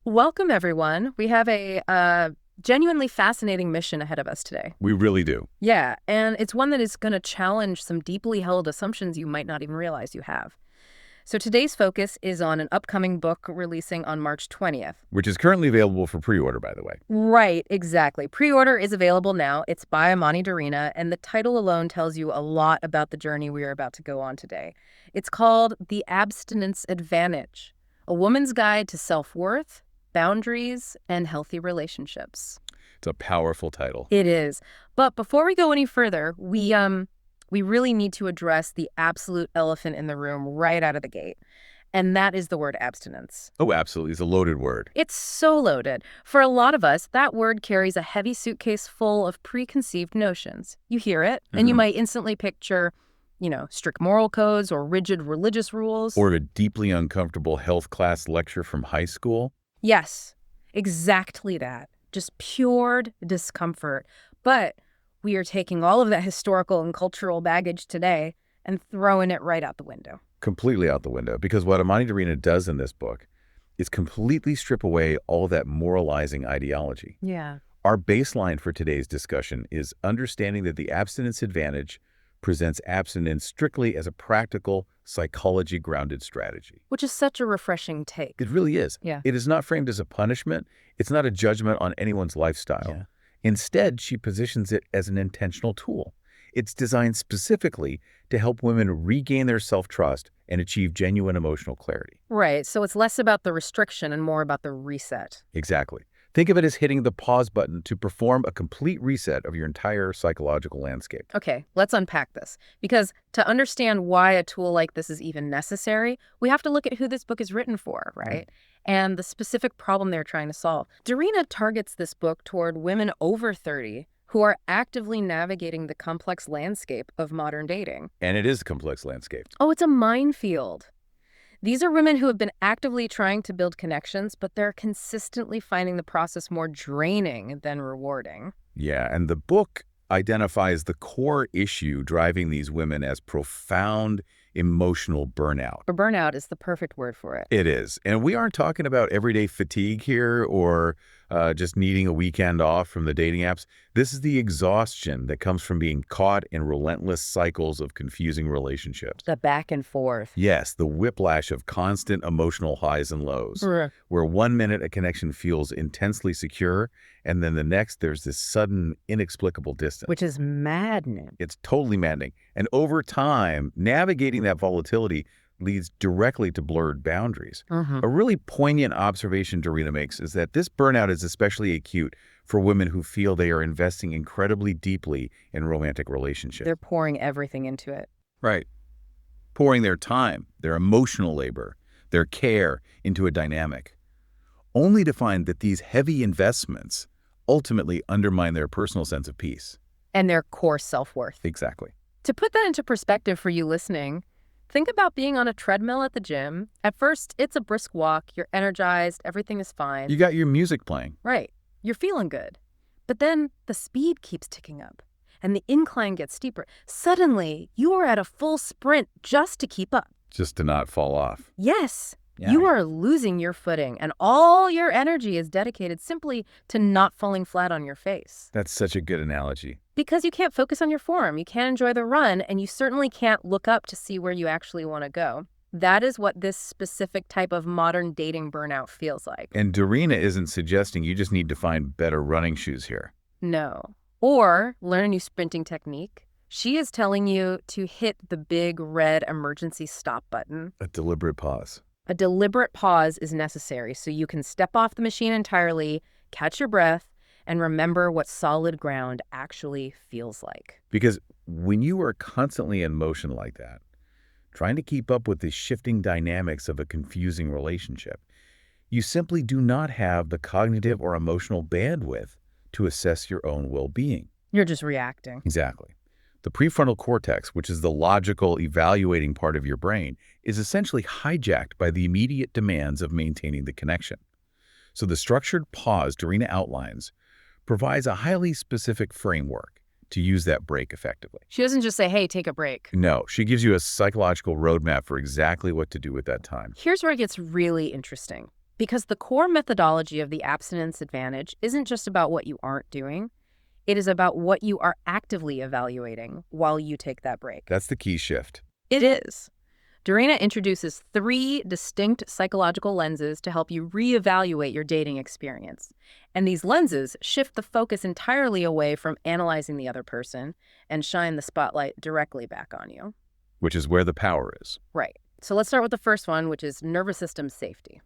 Welcome, everyone. We have a genuinely fascinating mission ahead of us today. We really do. Yeah, and it's one that is going to challenge some deeply held assumptions you might not even realize you have. So today's focus is on an upcoming book releasing on March 20th. Which is currently available for pre-order, by the way. Right, exactly. Pre-order is available now. It's by Amani Darena, and the title alone tells you a lot about the journey we are about to go on today. It's called The Abstinence Advantage, a woman's guide to self-worth, boundaries, and healthy relationships. It's a powerful title. It is. But before we go any further, we really need to address the absolute elephant in the room right out of the gate. And that is the word abstinence. Oh, absolutely. It's a loaded word. It's so loaded. For a lot of us, that word carries a heavy suitcase full of preconceived notions. You hear it, and you might instantly picture, strict moral codes or rigid religious rules. Or a deeply uncomfortable health class lecture from high school. Yes, exactly that. Just pure discomfort. But we are taking all of that historical and cultural baggage today and throwing it right out the window. Completely out the window. Because what Amani Darena does in this book is completely strip away all that moralizing ideology. Yeah. Our baseline for today's discussion is understanding that the abstinence advantage presents abstinence strictly as a practical, psychology-grounded strategy. Which is such a refreshing take. It really is. Yeah. It is not framed as a punishment. It's not a judgment on anyone's lifestyle. Yeah. Instead, she positions it as an intentional tool. It's designed specifically to help women regain their self-trust and achieve genuine emotional clarity. Right. So it's less about the restriction and more about the reset. Exactly. Think of it as hitting the pause button to perform a complete reset of your entire psychological landscape. Okay, let's unpack this. Because to understand why a tool like this is even necessary, we have to look at who this book is written for, right? And the specific problem they're trying to solve. Darena targets this book toward women over 30 who are actively navigating the complex landscape of modern dating. And it is a complex landscape. Oh, it's a minefield. These are women who have been actively trying to build connections, but they're consistently finding the process more draining than rewarding. Yeah, and the book identifies the core issue driving these women as profound emotional burnout. But burnout is the perfect word for it. It is. And we aren't talking about everyday fatigue here or just needing a weekend off from the dating apps. This is the exhaustion that comes from being caught in relentless cycles of confusing relationships. The back and forth. Yes, the whiplash of constant emotional highs and lows, where 1 minute a connection feels intensely secure, and then the next there's this sudden, inexplicable distance. Which is maddening. It's totally maddening. And over time, navigating that volatility leads directly to blurred boundaries. A really poignant observation Darena makes is that this burnout is especially acute for women who feel they are investing incredibly deeply in romantic relationships. They're pouring everything into it. Right. Pouring their time, their emotional labor, their care into a dynamic, only to find that these heavy investments ultimately undermine their personal sense of peace. And their core self-worth. Exactly. To put that into perspective for you listening, think about being on a treadmill at the gym. At first, it's a brisk walk. You're energized. Everything is fine. You got your music playing. Right. You're feeling good. But then the speed keeps ticking up and the incline gets steeper. Suddenly, you are at a full sprint just to keep up. Just to not fall off. Yes. Yeah. You are losing your footing, and all your energy is dedicated simply to not falling flat on your face. That's such a good analogy. Because you can't focus on your form, you can't enjoy the run, and you certainly can't look up to see where you actually want to go. That is what this specific type of modern dating burnout feels like. And Darena isn't suggesting you just need to find better running shoes here. No. Or learn a new sprinting technique. She is telling you to hit the big red emergency stop button. A deliberate pause. A deliberate pause is necessary so you can step off the machine entirely, catch your breath, and remember what solid ground actually feels like. Because when you are constantly in motion like that, trying to keep up with the shifting dynamics of a confusing relationship, you simply do not have the cognitive or emotional bandwidth to assess your own well-being. You're just reacting. Exactly. The prefrontal cortex, which is the logical, evaluating part of your brain, is essentially hijacked by the immediate demands of maintaining the connection. So the structured pause Darena outlines provides a highly specific framework to use that break effectively. She doesn't just say, hey, take a break. No, she gives you a psychological roadmap for exactly what to do with that time. Here's where it gets really interesting. Because the core methodology of the abstinence advantage isn't just about what you aren't doing, it is about what you are actively evaluating while you take that break. That's the key shift. It is. Darena introduces 3 distinct psychological lenses to help you reevaluate your dating experience. And these lenses shift the focus entirely away from analyzing the other person and shine the spotlight directly back on you. Which is where the power is. Right. So let's start with the first one, which is nervous system safety.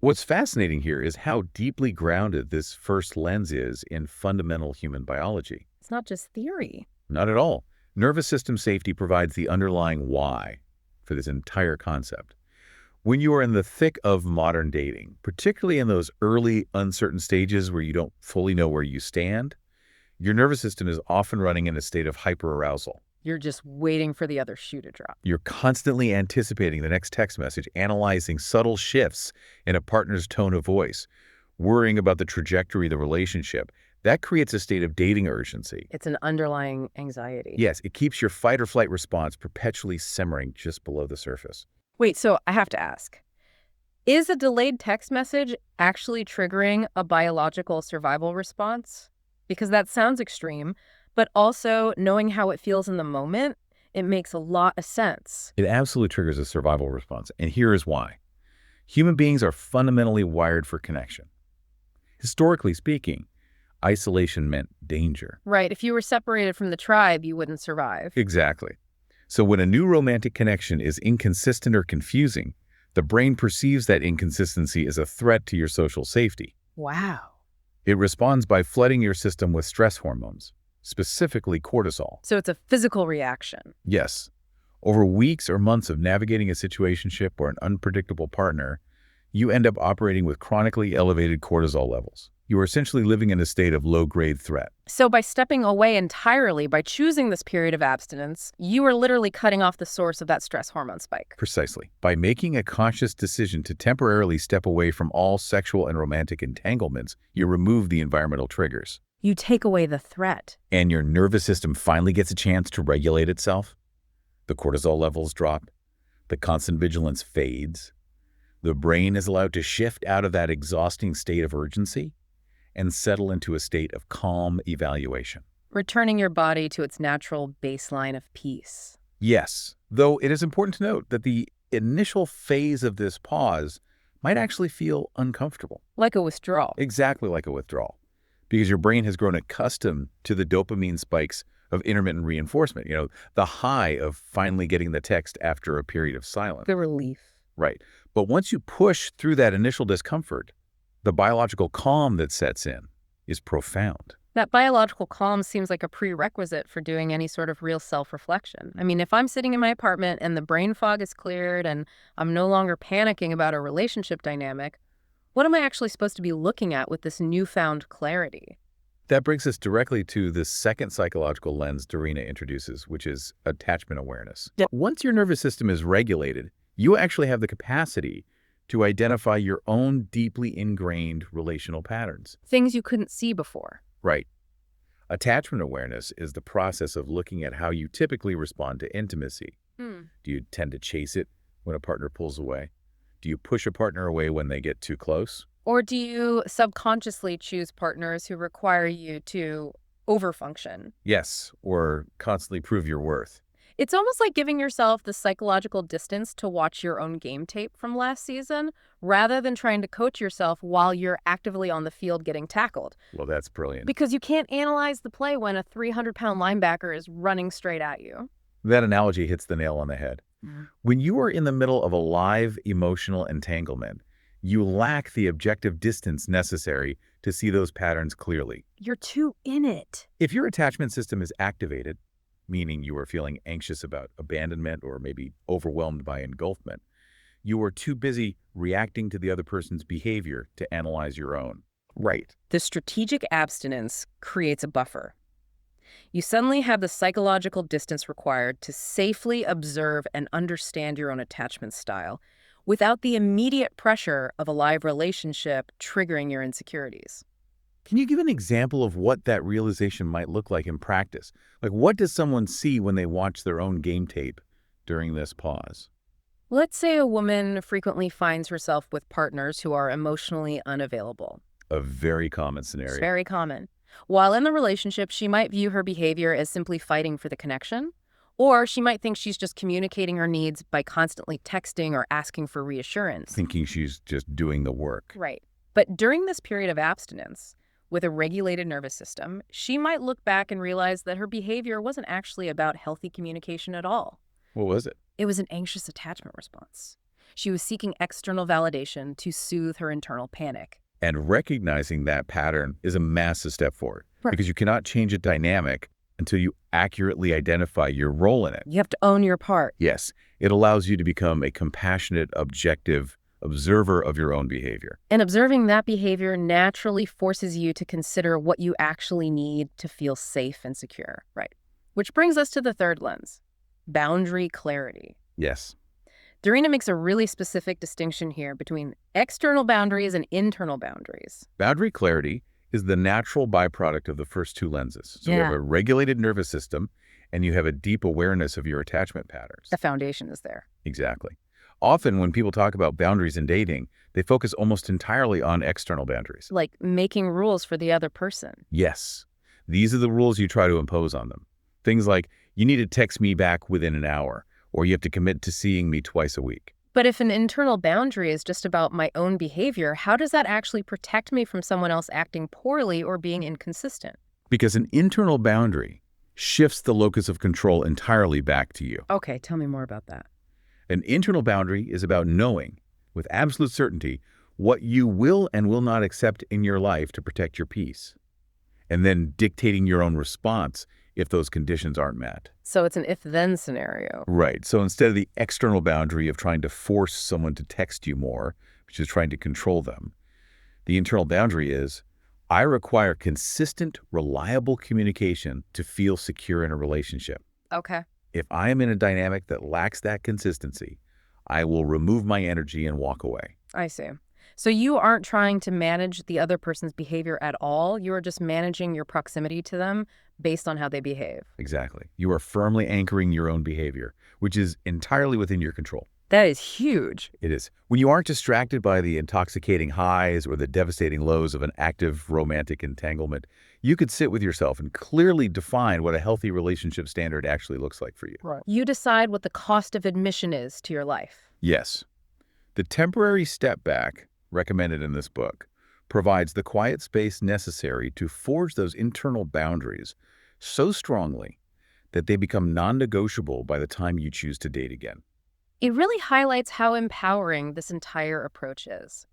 What's fascinating here is how deeply grounded this first lens is in fundamental human biology. It's not just theory. Not at all. Nervous system safety provides the underlying why for this entire concept. When you are in the thick of modern dating, particularly in those early uncertain stages where you don't fully know where you stand, your nervous system is often running in a state of hyperarousal. You're just waiting for the other shoe to drop. You're constantly anticipating the next text message, analyzing subtle shifts in a partner's tone of voice, worrying about the trajectory of the relationship. That creates a state of dating urgency. It's an underlying anxiety. Yes, it keeps your fight or flight response perpetually simmering just below the surface. Wait, so I have to ask, is a delayed text message actually triggering a biological survival response? Because that sounds extreme, but also knowing how it feels in the moment, it makes a lot of sense. It absolutely triggers a survival response, and here is why. Human beings are fundamentally wired for connection. Historically speaking, isolation meant danger. Right. If you were separated from the tribe, you wouldn't survive. Exactly. So when a new romantic connection is inconsistent or confusing, the brain perceives that inconsistency as a threat to your social safety. Wow. It responds by flooding your system with stress hormones, specifically cortisol. So it's a physical reaction. Yes. Over weeks or months of navigating a situationship or an unpredictable partner, you end up operating with chronically elevated cortisol levels. You are essentially living in a state of low-grade threat. So by stepping away entirely, by choosing this period of abstinence, you are literally cutting off the source of that stress hormone spike. Precisely. By making a conscious decision to temporarily step away from all sexual and romantic entanglements, you remove the environmental triggers. You take away the threat. And your nervous system finally gets a chance to regulate itself. The cortisol levels drop. The constant vigilance fades. The brain is allowed to shift out of that exhausting state of urgency and settle into a state of calm evaluation. Returning your body to its natural baseline of peace. Yes, though it is important to note that the initial phase of this pause might actually feel uncomfortable. Like a withdrawal. Exactly like a withdrawal, because your brain has grown accustomed to the dopamine spikes of intermittent reinforcement, the high of finally getting the text after a period of silence. The relief. Right. But once you push through that initial discomfort, the biological calm that sets in is profound. That biological calm seems like a prerequisite for doing any sort of real self-reflection. I mean, if I'm sitting in my apartment and the brain fog is cleared and I'm no longer panicking about a relationship dynamic, what am I actually supposed to be looking at with this newfound clarity? That brings us directly to the second psychological lens Darena introduces, which is attachment awareness. Yep. Once your nervous system is regulated, you actually have the capacity to identify your own deeply ingrained relational patterns. Things you couldn't see before. Right. Attachment awareness is the process of looking at how you typically respond to intimacy. Do you tend to chase it when a partner pulls away? Do you push a partner away when they get too close? Or do you subconsciously choose partners who require you to overfunction? Yes, or constantly prove your worth. It's almost like giving yourself the psychological distance to watch your own game tape from last season, rather than trying to coach yourself while you're actively on the field getting tackled. Well, that's brilliant. Because you can't analyze the play when a 300-pound linebacker is running straight at you. That analogy hits the nail on the head. When you are in the middle of a live emotional entanglement, you lack the objective distance necessary to see those patterns clearly. You're too in it. If your attachment system is activated, meaning you are feeling anxious about abandonment or maybe overwhelmed by engulfment, you are too busy reacting to the other person's behavior to analyze your own. Right. The strategic abstinence creates a buffer. You suddenly have the psychological distance required to safely observe and understand your own attachment style without the immediate pressure of a live relationship triggering your insecurities. Can you give an example of what that realization might look like in practice? Like, what does someone see when they watch their own game tape during this pause? Let's say a woman frequently finds herself with partners who are emotionally unavailable. A very common It's scenario. very common. While in the relationship, she might view her behavior as simply fighting for the connection, or she might think she's just communicating her needs by constantly texting or asking for reassurance. Thinking she's just doing the work. Right. But during this period of abstinence, with a regulated nervous system, she might look back and realize that her behavior wasn't actually about healthy communication at all. What was it? It was an anxious attachment response. She was seeking external validation to soothe her internal panic. And recognizing that pattern is a massive step forward. Right. Because you cannot change a dynamic until you accurately identify your role in it. You have to own your part. Yes, it allows you to become a compassionate, objective observer of your own behavior. And observing that behavior naturally forces you to consider what you actually need to feel safe and secure. Right. Which brings us to the third lens, boundary clarity. Yes. Darena makes a really specific distinction here between external boundaries and internal boundaries. Boundary clarity is the natural byproduct of the first two lenses. So you have Yeah. a regulated nervous system and you have a deep awareness of your attachment patterns. The foundation is there. Exactly. Often when people talk about boundaries in dating, they focus almost entirely on external boundaries. Like making rules for the other person. Yes, these are the rules you try to impose on them. Things like, you need to text me back within an hour, or you have to commit to seeing me twice a week. But if an internal boundary is just about my own behavior, how does that actually protect me from someone else acting poorly or being inconsistent? Because an internal boundary shifts the locus of control entirely back to you. Okay, tell me more about that. An internal boundary is about knowing, with absolute certainty, what you will and will not accept in your life to protect your peace, and then dictating your own response if those conditions aren't met. So it's an if-then scenario. Right. So instead of the external boundary of trying to force someone to text you more, which is trying to control them, the internal boundary is, I require consistent, reliable communication to feel secure in a relationship. Okay. If I am in a dynamic that lacks that consistency, I will remove my energy and walk away. I see. So you aren't trying to manage the other person's behavior at all. You are just managing your proximity to them based on how they behave. Exactly. You are firmly anchoring your own behavior, which is entirely within your control. That is huge. It is. When you aren't distracted by the intoxicating highs or the devastating lows of an active romantic entanglement, you could sit with yourself and clearly define what a healthy relationship standard actually looks like for you. Right. You decide what the cost of admission is to your life. Yes. The temporary step back recommended in this book provides the quiet space necessary to forge those internal boundaries so strongly that they become non-negotiable by the time you choose to date again. It really highlights how empowering this entire approach is.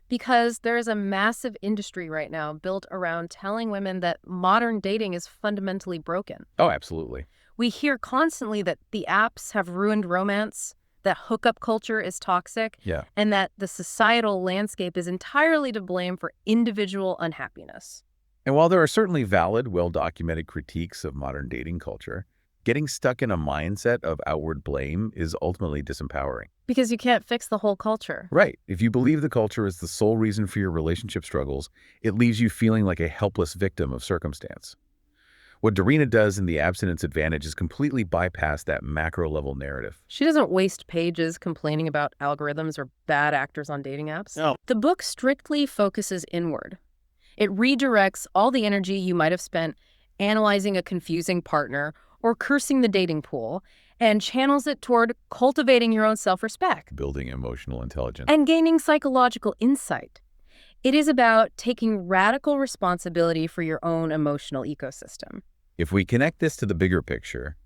Because there is a massive industry right now built around telling women that modern dating is fundamentally broken. Oh, absolutely. We hear constantly that the apps have ruined romance, that hookup culture is toxic, Yeah. and that the societal landscape is entirely to blame for individual unhappiness. And while there are certainly valid, well-documented critiques of modern dating culture, getting stuck in a mindset of outward blame is ultimately disempowering. Because you can't fix the whole culture. Right. If you believe the culture is the sole reason for your relationship struggles, it leaves you feeling like a helpless victim of circumstance. What Darena does in The Abstinence Advantage is completely bypass that macro-level narrative. She doesn't waste pages complaining about algorithms or bad actors on dating apps. No. The book strictly focuses inward. It redirects all the energy you might have spent analyzing a confusing partner or cursing the dating pool and channels it toward cultivating your own self-respect Building emotional intelligence. and gaining psychological insight. It is about taking radical responsibility for your own emotional ecosystem. If we connect this to the bigger picture,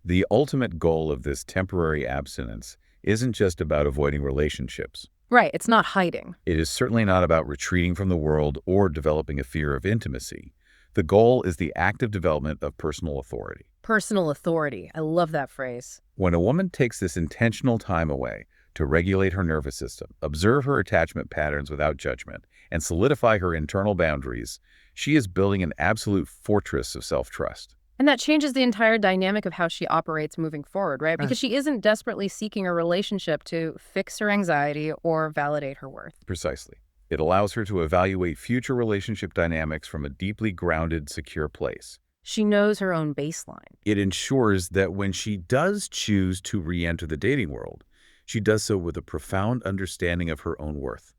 the ultimate goal of this temporary abstinence isn't just about avoiding relationships. Right, it's not hiding. It is certainly not about retreating from the world or developing a fear of intimacy. The goal is the active development of personal authority. Personal authority. I love that phrase. When a woman takes this intentional time away to regulate her nervous system, observe her attachment patterns without judgment, and solidify her internal boundaries, she is building an absolute fortress of self-trust. And that changes the entire dynamic of how she operates moving forward, right? Because she isn't desperately seeking a relationship to fix her anxiety or validate her worth. Precisely. It allows her to evaluate future relationship dynamics from a deeply grounded, secure place. She knows her own baseline. It ensures that when she does choose to re-enter the dating world, She does so with a profound understanding of her own worth.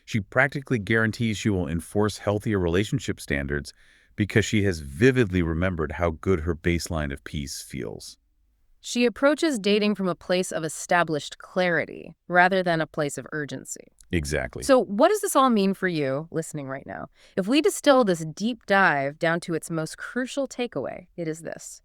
She practically guarantees she will enforce healthier relationship standards because she has vividly remembered how good her baseline of peace feels. She approaches dating from a place of established clarity rather than a place of urgency. Exactly. So, what does this all mean for you listening right now? If we distill this deep dive down to its most crucial takeaway, it is this.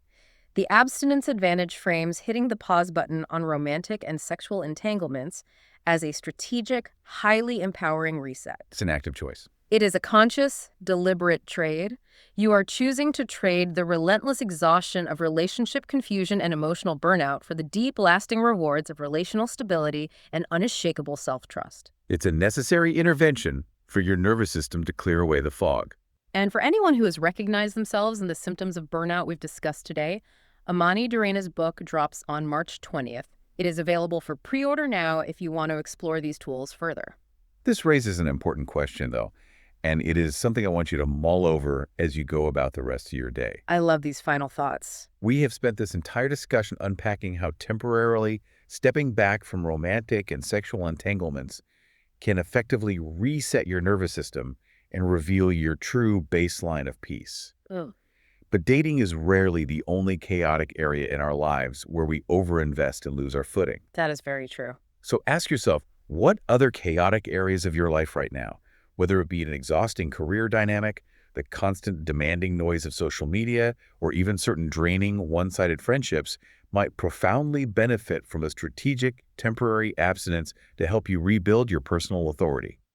The abstinence advantage frames hitting the pause button on romantic and sexual entanglements as a strategic, highly empowering reset. It's an active choice. It is a conscious, deliberate trade. You are choosing to trade the relentless exhaustion of relationship confusion and emotional burnout for the deep, lasting rewards of relational stability and unshakable self-trust. It's a necessary intervention for your nervous system to clear away the fog. And for anyone who has recognized themselves in the symptoms of burnout we've discussed today, Amani Darena's book drops on March 20th. It is available for pre-order now if you want to explore these tools further. This raises an important question, though, and it is something I want you to mull over as you go about the rest of your day. I love these final thoughts. We have spent this entire discussion unpacking how temporarily stepping back from romantic and sexual entanglements can effectively reset your nervous system and reveal your true baseline of peace. Ugh. But dating is rarely the only chaotic area in our lives where we overinvest and lose our footing. That is very true. So ask yourself, what other chaotic areas of your life right now, whether it be an exhausting career dynamic, the constant demanding noise of social media, or even certain draining one-sided friendships, might profoundly benefit from a strategic, temporary abstinence to help you rebuild your personal authority?